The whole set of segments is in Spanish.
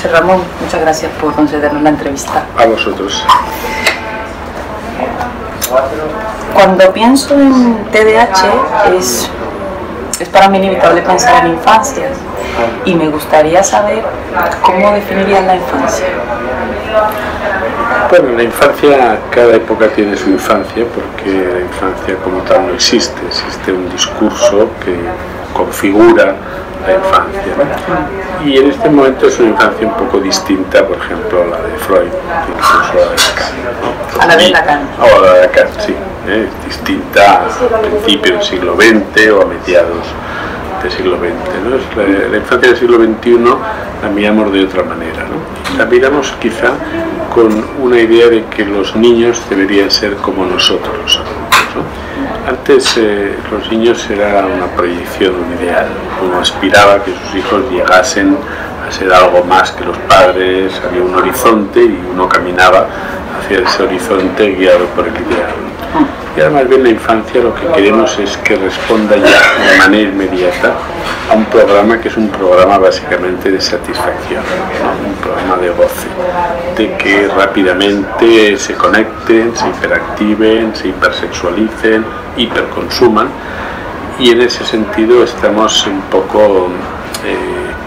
José Ramón, muchas gracias por concedernos la entrevista. A vosotros. Cuando pienso en TDAH es para mí inevitable pensar en infancia y me gustaría saber cómo definirías la infancia. Bueno, la infancia, cada época tiene su infancia porque la infancia como tal no existe, existe un discurso que configura la infancia, ¿no? Y en este momento es una infancia un poco distinta, por ejemplo, a la de Freud, incluso a la de Lacan, ¿no? A la de Lacan. O a la de Lacan, sí, es distinta a principios del siglo XX o a mediados del siglo XX, ¿no? La infancia del siglo XXI la miramos de otra manera, ¿no? La miramos quizá con una idea de que los niños deberían ser como nosotros los adultos, ¿no? Antes los niños era una proyección, un ideal. Uno aspiraba a que sus hijos llegasen a ser algo más que los padres, había un horizonte y uno caminaba hacia ese horizonte guiado por el ideal. Y ahora más bien la infancia lo que queremos es que responda ya de manera inmediata a un programa que es un programa básicamente de satisfacción, ¿no? Un programa de goce, de que rápidamente se conecten, se hiperactiven, se hipersexualicen, hiperconsuman, y en ese sentido estamos un poco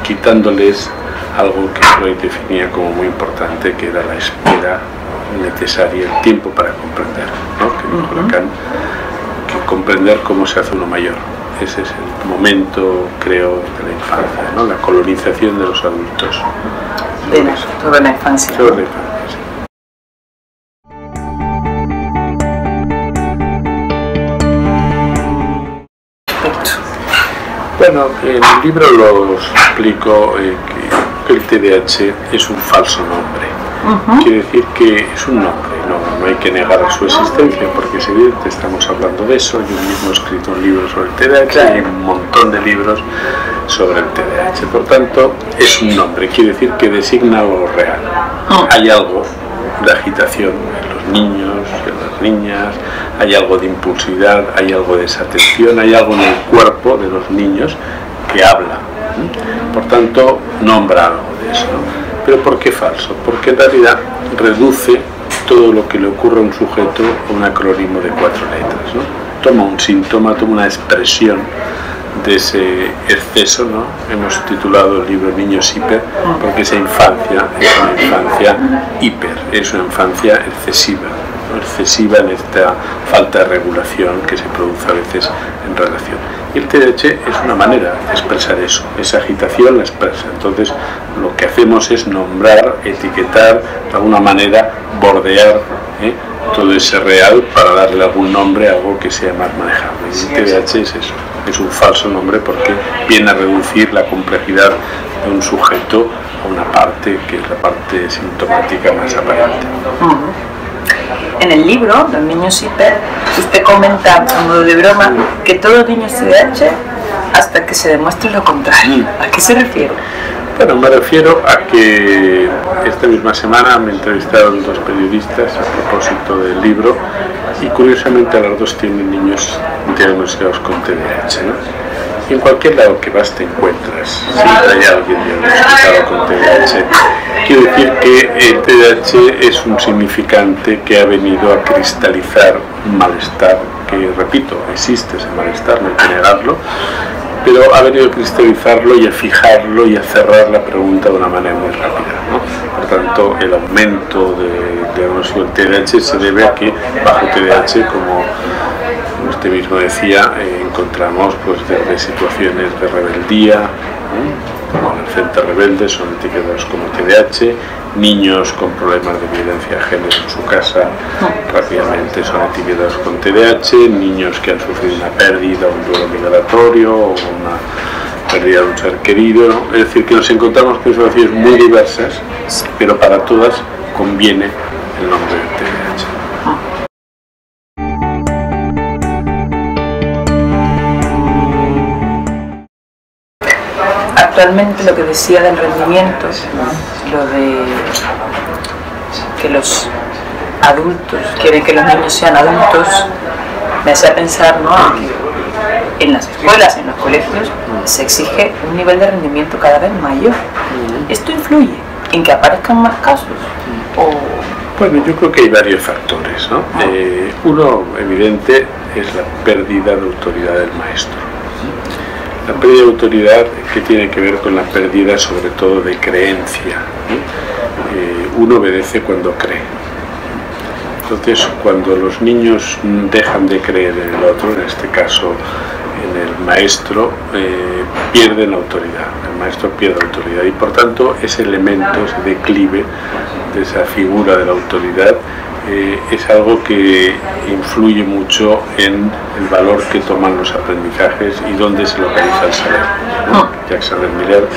quitándoles algo que Freud definía como muy importante, que era la espera necesaria, el tiempo para comprender, ¿no? Que dijo Lacan, que comprender cómo se hace uno mayor. Ese es el momento, creo, de la infancia, ¿no? La colonización de los adultos. Sobre la infancia. Sobre la infancia, sí. Bueno, en el libro lo explico que el TDAH es un falso nombre. Quiere decir que es un nombre, no hay que negar su existencia porque es evidente, estamos hablando de eso. Yo mismo he escrito un libro sobre el TDAH y un montón de libros sobre el TDAH. Por tanto, es un nombre, quiere decir que designa algo real. Hay algo de agitación en los niños, en las niñas, hay algo de impulsividad, hay algo de desatención, hay algo en el cuerpo de los niños que habla. Por tanto, nombra algo de eso, ¿no? ¿Pero por qué falso? Porque en realidad reduce todo lo que le ocurre a un sujeto a un acrónimo de 4 letras, ¿no? Toma un síntoma, toma una expresión de ese exceso, ¿no? Hemos titulado el libro Niños Hiper porque esa infancia es una infancia hiper, es una infancia excesiva, ¿no? Excesiva en esta falta de regulación que se produce a veces en relación. Y el TDAH es una manera de expresar eso, esa agitación la expresa. Entonces lo que hacemos es nombrar, etiquetar, de alguna manera bordear todo ese real para darle algún nombre a algo que sea más manejable. Y el TDAH es eso, es un falso nombre porque viene a reducir la complejidad de un sujeto a una parte que es la parte sintomática más aparente. En el libro, Los niños hiper, usted comenta, a modo de broma, que todo niño es TDAH hasta que se demuestre lo contrario. ¿A qué se refiere? Bueno, me refiero a que esta misma semana me entrevistaron 2 periodistas a propósito del libro y curiosamente a las 2 tienen niños diagnosticados con TDAH, ¿no? Y en cualquier lado que vas te encuentras, siempre hay alguien diagnosticado con TDAH. Quiero decir que el TDAH es un significante que ha venido a cristalizar un malestar, que repito, existe ese malestar, no hay que negarlo, pero ha venido a cristalizarlo y a fijarlo y a cerrar la pregunta de una manera muy rápida, ¿no? Por tanto, el aumento de diagnóstico del TDAH se debe a que bajo TDAH, como usted mismo decía, encontramos pues desde situaciones de rebeldía, como adolescentes rebeldes son etiquetados como TDAH, niños con problemas de violencia de género en su casa rápidamente son etiquetados con TDAH, niños que han sufrido una pérdida, un duelo migratorio o una pérdida de un ser querido, ¿no? Es decir, que nos encontramos con situaciones muy diversas, pero para todas conviene el nombre del TDAH. Actualmente lo que decía del rendimiento, lo de que los adultos quieren que los niños sean adultos, me hacía pensar, ¿no?, que en las escuelas, en los colegios, se exige un nivel de rendimiento cada vez mayor. ¿Esto influye? en que aparezcan más casos? Bueno, yo creo que hay varios factores, ¿no? Uno evidente es la pérdida de autoridad del maestro. La pérdida de autoridad que tiene que ver con la pérdida sobre todo de creencia, ¿no? Uno obedece cuando cree. Entonces, cuando los niños dejan de creer en el otro, en este caso en el maestro, pierden autoridad. El maestro pierde autoridad y por tanto ese elemento, ese declive de esa figura de la autoridad es algo que influye mucho en el valor que toman los aprendizajes y dónde se localiza el saber, ¿no? Jacques Miller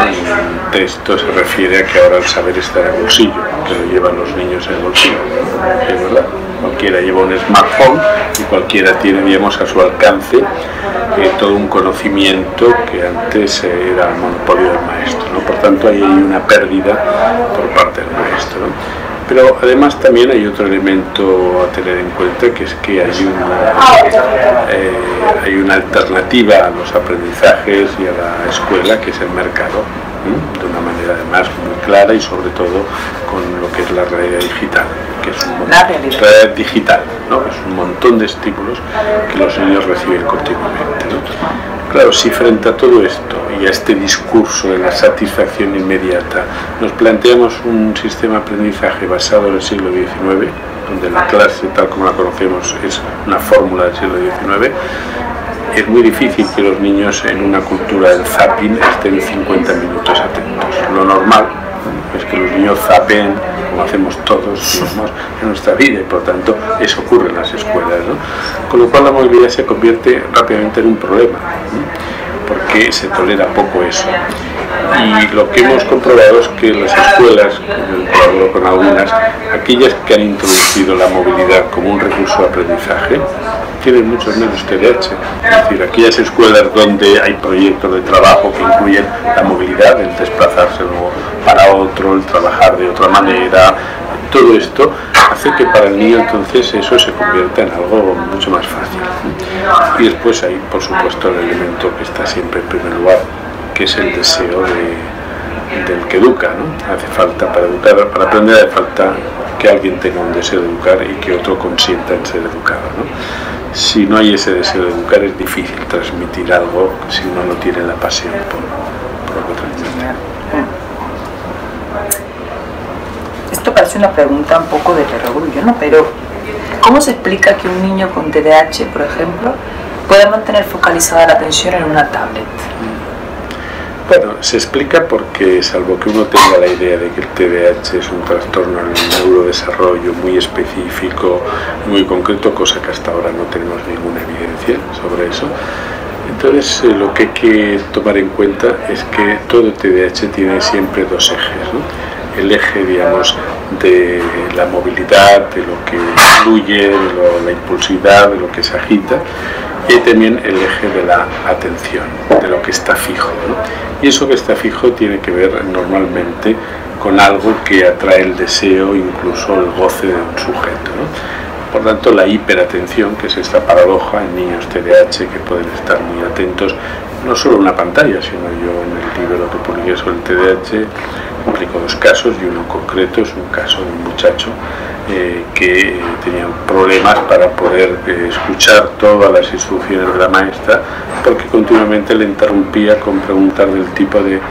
en un texto se refiere a que ahora el saber está en el bolsillo, que lo llevan los niños en el bolsillo, es verdad. Cualquiera lleva un smartphone y cualquiera tiene, digamos, a su alcance todo un conocimiento que antes era el monopolio del maestro, ¿no? Por tanto, ahí hay una pérdida por parte del maestro, ¿no? Pero además también hay otro elemento a tener en cuenta, que es que hay una alternativa a los aprendizajes y a la escuela, que es el mercado, ¿sí? De una manera además muy clara y sobre todo con lo que es la realidad digital, que es un realidad digital, ¿no? Es un montón de estímulos que los niños reciben continuamente, ¿no? Claro, si frente a todo esto y a este discurso de la satisfacción inmediata nos planteamos un sistema de aprendizaje basado en el siglo XIX, donde la clase tal como la conocemos es una fórmula del siglo XIX, es muy difícil que los niños en una cultura del zapping estén 50 minutos atentos. Lo normal es que los niños zapen como hacemos todos, digamos, en nuestra vida, y por tanto eso ocurre en las escuelas, ¿no? Con lo cual la movilidad se convierte rápidamente en un problema, ¿no? Porque se tolera poco eso. Y lo que hemos comprobado es que las escuelas, yo colaboro con algunas, aquellas que han introducido la movilidad como un recurso de aprendizaje, tienen muchos menos TDAH. Es decir, aquellas escuelas donde hay proyectos de trabajo que incluyen la movilidad, el desplazarse luego para otro, el trabajar de otra manera, todo esto hace que para el niño entonces eso se convierta en algo mucho más fácil. Y después hay, por supuesto, el elemento que está siempre en primer lugar, que es el deseo del que educa, ¿no? Hace falta para educar, para aprender hace falta que alguien tenga un deseo de educar y que otro consienta en ser educado, ¿no? Si no hay ese deseo de educar es difícil transmitir algo si uno no tiene la pasión por lo que transmite. Esto parece una pregunta un poco de perogrullo, ¿no? Pero ¿cómo se explica que un niño con TDAH, por ejemplo, pueda mantener focalizada la atención en una tablet? Bueno, se explica porque, salvo que uno tenga la idea de que el TDAH es un trastorno en el neurodesarrollo muy específico, muy concreto, cosa que hasta ahora no tenemos ninguna evidencia sobre eso. Entonces, lo que hay que tomar en cuenta es que todo TDAH tiene siempre dos ejes, ¿no? El eje, digamos, de la movilidad, de lo que fluye, de la impulsividad, de lo que se agita, y también el eje de la atención, de lo que está fijo, ¿no? Y eso que está fijo tiene que ver normalmente con algo que atrae el deseo, incluso el goce de un sujeto, ¿no? Por tanto, la hiperatención, que es esta paradoja en niños TDAH que pueden estar muy atentos, no solo a una pantalla, sino yo en el libro que publiqué sobre el TDAH explico dos casos, y uno concreto es un caso de un muchacho que tenía problemas para poder escuchar todas las instrucciones de la maestra, porque continuamente le interrumpía con preguntas del tipo de: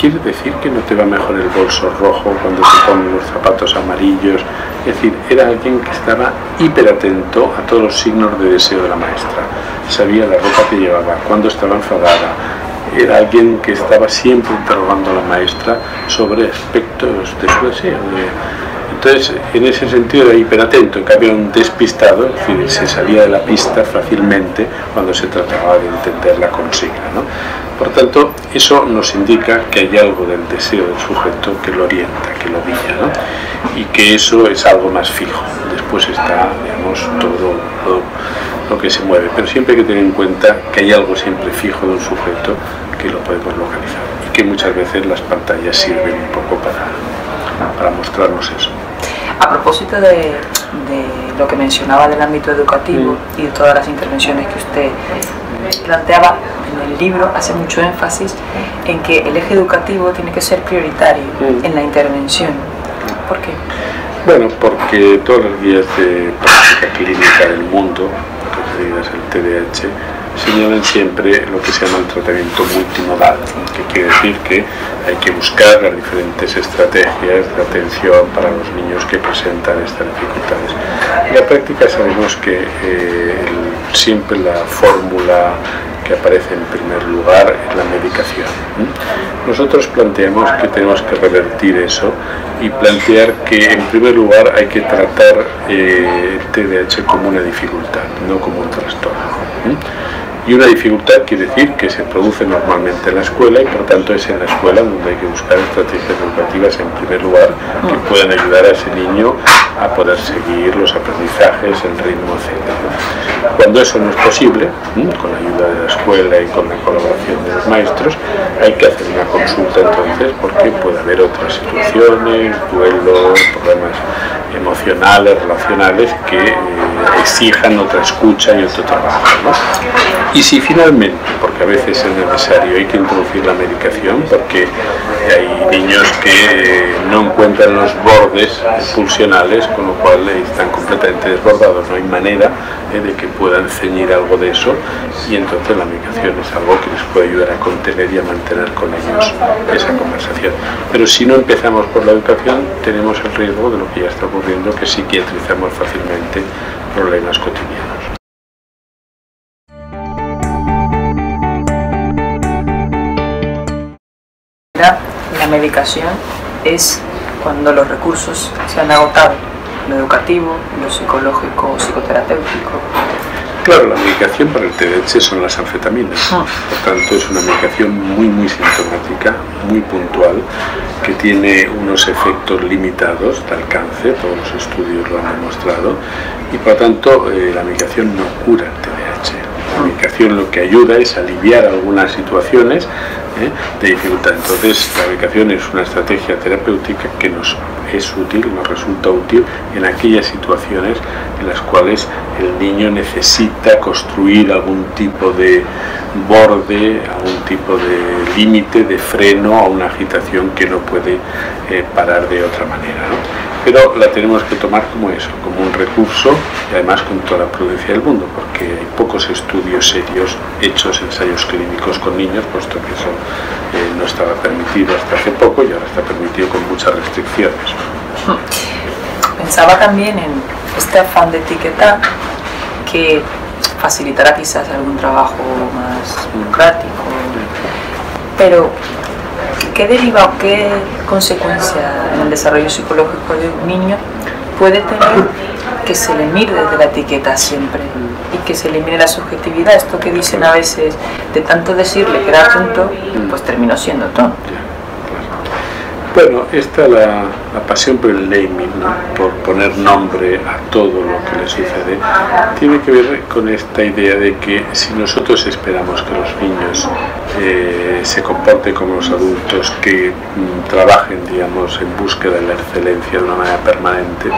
¿quiere decir que no te va mejor el bolso rojo cuando te pones los zapatos amarillos? Es decir, era alguien que estaba hiperatento a todos los signos de deseo de la maestra. Sabía la ropa que llevaba, cuándo estaba enfadada. Era alguien que estaba siempre interrogando a la maestra sobre aspectos de su deseo. Entonces, en ese sentido era hiperatento. En cambio, era un despistado, es decir, se salía de la pista fácilmente cuando se trataba de entender la consigna, ¿no? Por tanto, eso nos indica que hay algo del deseo del sujeto que lo orienta, que lo guía, ¿no? Y que eso es algo más fijo. Después está, digamos, todo lo que se mueve. Pero siempre hay que tener en cuenta que hay algo siempre fijo de un sujeto que lo podemos localizar. Y que muchas veces las pantallas sirven un poco para mostrarnos eso. A propósito de de lo que mencionaba del ámbito educativo y de todas las intervenciones que usted planteaba en el libro, hace mucho énfasis en que el eje educativo tiene que ser prioritario en la intervención. ¿Por qué? Bueno, porque todas las guías de práctica clínica del mundo, referidas al TDAH, señalan siempre lo que se llama el tratamiento multimodal, que quiere decir que hay que buscar las diferentes estrategias de atención para los niños que presentan estas dificultades. En la práctica sabemos que siempre la fórmula que aparece en primer lugar es la medicación. Nosotros planteamos que tenemos que revertir eso y plantear que en primer lugar hay que tratar TDAH como una dificultad, no como un trastorno. Y una dificultad quiere decir que se produce normalmente en la escuela y por tanto es en la escuela donde hay que buscar estrategias educativas en primer lugar que puedan ayudar a ese niño a poder seguir los aprendizajes, el ritmo, etc. Cuando eso no es posible, con la ayuda de la escuela y con la colaboración de los maestros, hay que hacer una consulta entonces porque puede haber otras situaciones, duelos, problemas emocionales, relacionales que exijan otra escucha y otro trabajo, ¿no? Y si finalmente, porque a veces es necesario, hay que introducir la medicación porque hay niños que no encuentran los bordes pulsionales, con lo cual están completamente desbordados, no hay manera de que puedan ceñir algo de eso y entonces la medicación es algo que les puede ayudar a contener y a mantener con ellos esa conversación. Pero si no empezamos por la educación tenemos el riesgo de lo que ya está ocurriendo, que psiquiatrizamos fácilmente problemas cotidianos. La medicación es cuando los recursos se han agotado, lo educativo, lo psicológico, psicoterapéutico. Claro, la medicación para el TDAH son las anfetaminas, por tanto es una medicación muy sintomática, muy puntual, que tiene unos efectos limitados de alcance, todos los estudios lo han demostrado, y por tanto la medicación no cura el TDAH. La medicación lo que ayuda es aliviar algunas situaciones de dificultad. Entonces la medicación es una estrategia terapéutica que nos es útil, nos resulta útil en aquellas situaciones en las cuales el niño necesita construir algún tipo de borde, algún tipo de límite, de freno a una agitación que no puede parar de otra manera, ¿no? Pero la tenemos que tomar como eso, como un recurso y además con toda la prudencia del mundo, porque hay pocos estudios serios hechos, ensayos clínicos con niños, puesto que eso no estaba permitido hasta hace poco y ahora está permitido con muchas restricciones. Pensaba también en este afán de etiquetar que facilitará quizás algún trabajo más burocrático, pero ¿qué deriva o qué consecuencia en el desarrollo psicológico de un niño puede tener que se le mire desde la etiqueta siempre y que se elimine la subjetividad? Esto que dicen a veces, de tanto decirle que era tonto, pues terminó siendo tonto. Bueno, esta la pasión por el naming, ¿no? Por poner nombre a todo lo que le sucede, tiene que ver con esta idea de que si nosotros esperamos que los niños se comporten como los adultos, que trabajen, digamos, en búsqueda de la excelencia de una manera permanente,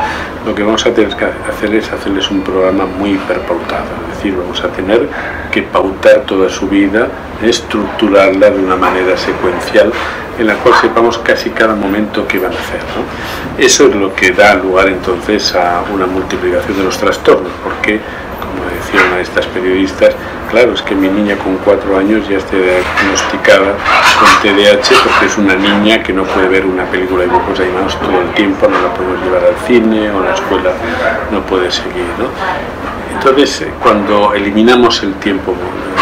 lo que vamos a tener que hacer es hacerles un programa muy hiperpautado, es decir, vamos a tener que pautar toda su vida, estructurarla de una manera secuencial, en la cual sepamos casi cada momento qué van a hacer, ¿no? Eso es lo que da lugar entonces a una multiplicación de los trastornos, porque, como decía una de estas periodistas, claro, es que mi niña con 4 años ya está diagnosticada con TDAH porque es una niña que no puede ver una película de dibujos animados todo el tiempo, no la podemos llevar al cine o a la escuela no puede seguir, ¿no? Entonces, cuando eliminamos el tiempo,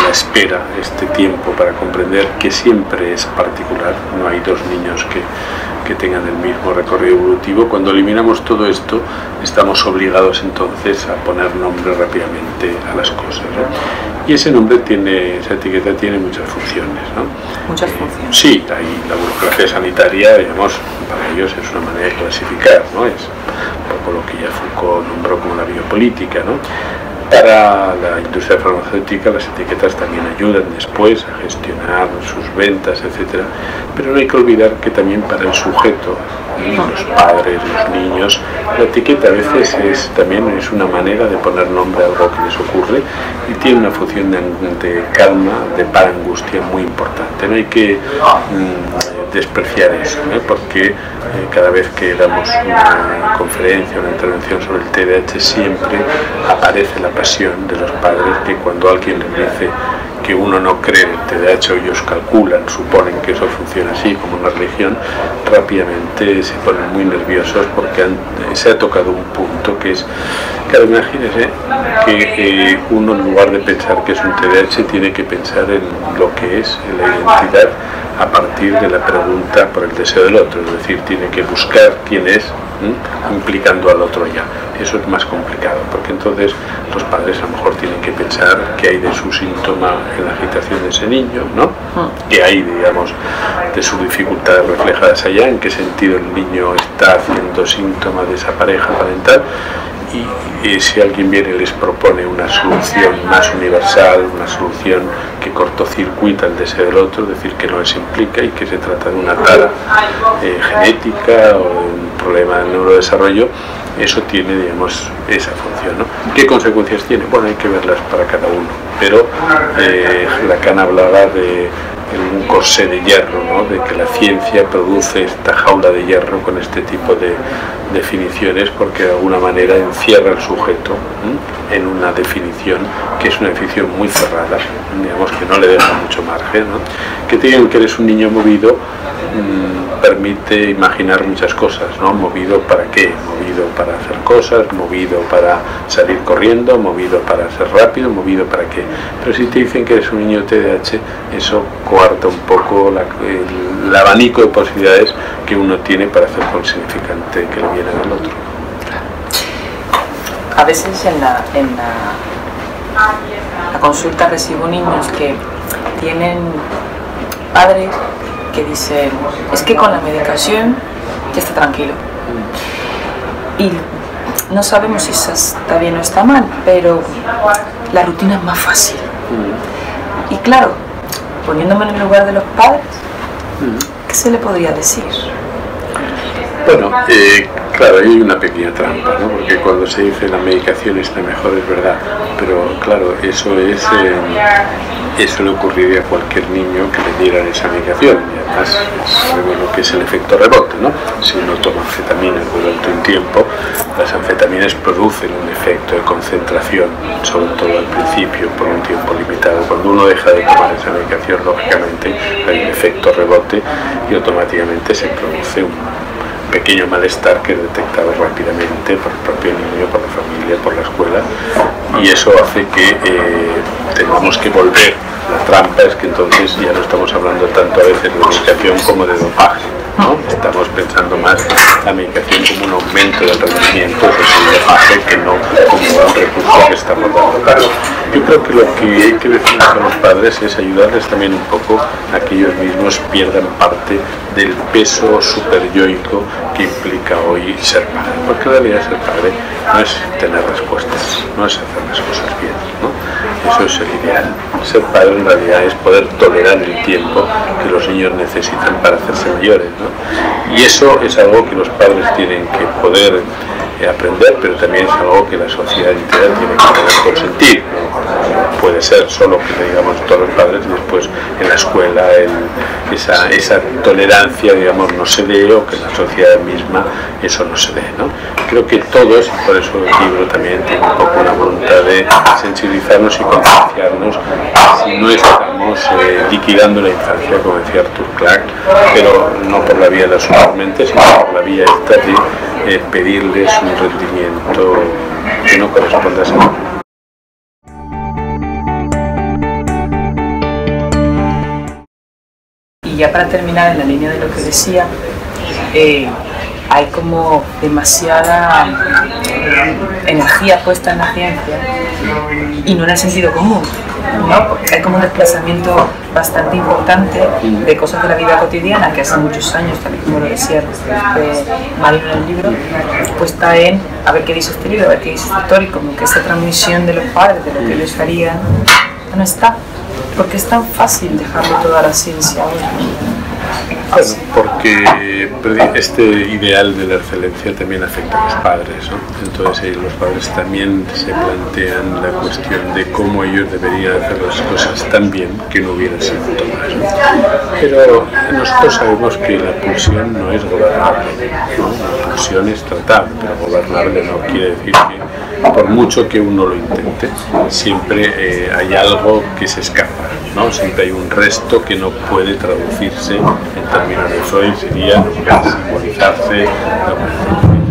la espera, este tiempo para comprender que siempre es particular, no hay dos niños que tengan el mismo recorrido evolutivo, cuando eliminamos todo esto, estamos obligados entonces a poner nombre rápidamente a las cosas, ¿no? Y ese nombre esa etiqueta tiene muchas funciones, ¿no? Muchas funciones. Sí, hay la burocracia sanitaria, digamos, para ellos es una manera de clasificar, ¿no? Es un poco lo que ya Foucault nombró como la biopolítica, ¿no? Para la industria farmacéutica las etiquetas también ayudan después a gestionar sus ventas, etcétera, pero no hay que olvidar que también para el sujeto, los padres, los niños, la etiqueta a veces también es una manera de poner nombre a algo que les ocurre y tiene una función de calma, de parangustia muy importante. No hay que despreciar eso, porque cada vez que damos una conferencia, una intervención sobre el TDAH, siempre aparece la pasión de los padres, que cuando alguien les dice que uno no cree en el TDAH, o ellos calculan, suponen que eso funciona así como una religión, rápidamente se ponen muy nerviosos porque se ha tocado un punto que es, claro, imagínense que uno, en lugar de pensar que es un TDAH, tiene que pensar en lo que es la identidad a partir de la pregunta por el deseo del otro, es decir, tiene que buscar quién es, implicando al otro ya. Eso es más complicado, porque entonces los padres a lo mejor tienen que pensar qué hay de su síntoma en la agitación de ese niño, ¿no? Qué hay, digamos, de sus dificultades reflejadas allá, en qué sentido el niño está haciendo síntomas de esa pareja parental. Y si alguien viene y les propone una solución más universal, una solución que cortocircuita el deseo del otro, es decir, que no les implica y que se trata de una tara genética o de un problema del neurodesarrollo, eso tiene, digamos, esa función, ¿no? ¿Qué consecuencias tiene? Bueno, hay que verlas para cada uno, pero Lacan hablaba de un corsé de hierro, ¿no? De que la ciencia produce esta jaula de hierro con este tipo de definiciones, porque de alguna manera encierra al sujeto en una definición que es una definición muy cerrada, digamos, que no le deja mucho margen, ¿no? Que te digan que eres un niño movido permite imaginar muchas cosas, ¿no? Movido para qué, movido para hacer cosas, movido para salir corriendo, movido para ser rápido, movido para qué. Pero si te dicen que eres un niño TDAH, eso coarta un poco el abanico de posibilidades que uno tiene para hacer con significante que le viene al otro. A veces en la consulta recibo niños que tienen padres que dicen, es que con la medicación ya está tranquilo. Y no sabemos si eso está bien o está mal, pero la rutina es más fácil. Y claro, poniéndome en el lugar de los padres, ¿qué se le podría decir? Bueno, claro, hay una pequeña trampa, ¿no? Porque cuando se dice la medicación está mejor, es verdad, pero claro, eso le ocurriría a cualquier niño que le dieran esa medicación, y además sabemos lo que es el efecto rebote, ¿no? Si uno toma anfetaminas durante un tiempo, las anfetaminas producen un efecto de concentración, sobre todo al principio, por un tiempo limitado. Cuando uno deja de tomar esa medicación, lógicamente hay un efecto rebote y automáticamente se produce un pequeño malestar que es detectado rápidamente por el propio niño, por la familia, por la escuela, y eso hace que tengamos que volver. La trampa es que entonces ya no estamos hablando tanto a veces de medicación como de dopaje, ¿no? Estamos pensando más la medicación como un aumento del rendimiento, que es un dopaje, que no como un recurso que estamos dando. Claro, yo creo que lo que hay que decir a los padres es ayudarles también un poco a que ellos mismos pierdan parte del peso superyoico que implica hoy ser padre, porque en realidad ser padre no es tener respuestas, no es hacer las cosas bien, ¿no? Eso es el ideal. Ser padre en realidad es poder tolerar el tiempo que los niños necesitan para hacerse mayores, ¿no? Y eso es algo que los padres tienen que poder aprender, pero también es algo que la sociedad entera tiene que poder consentir, ¿no? Puede ser solo que le digamos todos los padres y después en la escuela esa tolerancia, digamos, no se dé, o que en la sociedad misma eso no se dé, ¿no? Creo que todos, y por eso el libro también tiene un poco la voluntad de sensibilizarnos y concienciarnos si no estamos liquidando la infancia, como decía Arthur Clarke, pero no por la vía de la supermente, sino por la vía esta de pedirles un rendimiento que no corresponde a ser. Y ya para terminar, en la línea de lo que decía, hay como demasiada energía puesta en la ciencia y no en el sentido común. ¿no? Porque hay como un desplazamiento bastante importante de cosas de la vida cotidiana que hace muchos años, tal y como lo decía Marino en el libro, pues está en a ver qué dice este libro, a ver qué dice este autor, y como que esa transmisión de los padres, de lo que ellos harían, no está, porque es tan fácil dejarlo todo a la ciencia hoy. Bueno, porque este ideal de la excelencia también afecta a los padres, ¿no? Entonces los padres también se plantean la cuestión de cómo ellos deberían hacer las cosas tan bien que no hubiera síntomas, ¿no? Pero nosotros sabemos que la pulsión no es gobernable, ¿no? La pulsión es tratable, pero gobernable no quiere decir que por mucho que uno lo intente, siempre hay algo que se escapa, ¿no? Siempre hay un resto que no puede traducirse en términos de Freud, sería simbolizarse,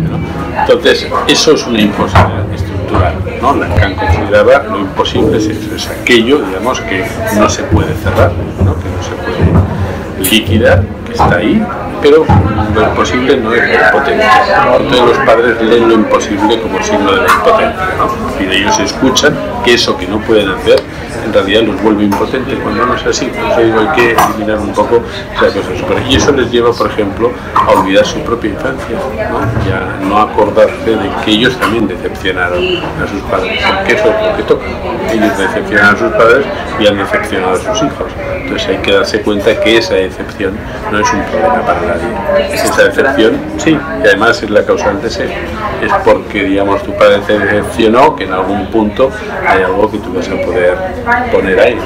¿no? Entonces, eso es una imposibilidad estructural, ¿no? Lacan consideraba lo imposible es eso, es aquello, digamos, que no se puede cerrar, ¿no? Que no se puede liquidar, que está ahí, pero lo imposible no es la impotencia. Entonces los padres leen lo imposible como signo de la impotencia, ¿no? Y de ellos escuchan que eso que no pueden hacer en realidad los vuelve impotentes, cuando no es así. Por eso digo, hay que eliminar un poco esas cosas. Y eso les lleva, por ejemplo, a olvidar su propia infancia, ¿no? Ya no acordarse de que ellos también decepcionaron a sus padres, porque eso es lo que toca. Ellos decepcionan a sus padres y han decepcionado a sus hijos. Entonces hay que darse cuenta que esa decepción no es un problema para nadie. Esa decepción, sí, y además es la causal de ser. Es porque, digamos, tu padre te decepcionó, que en algún punto hay algo que tú vas a poder poner ahí.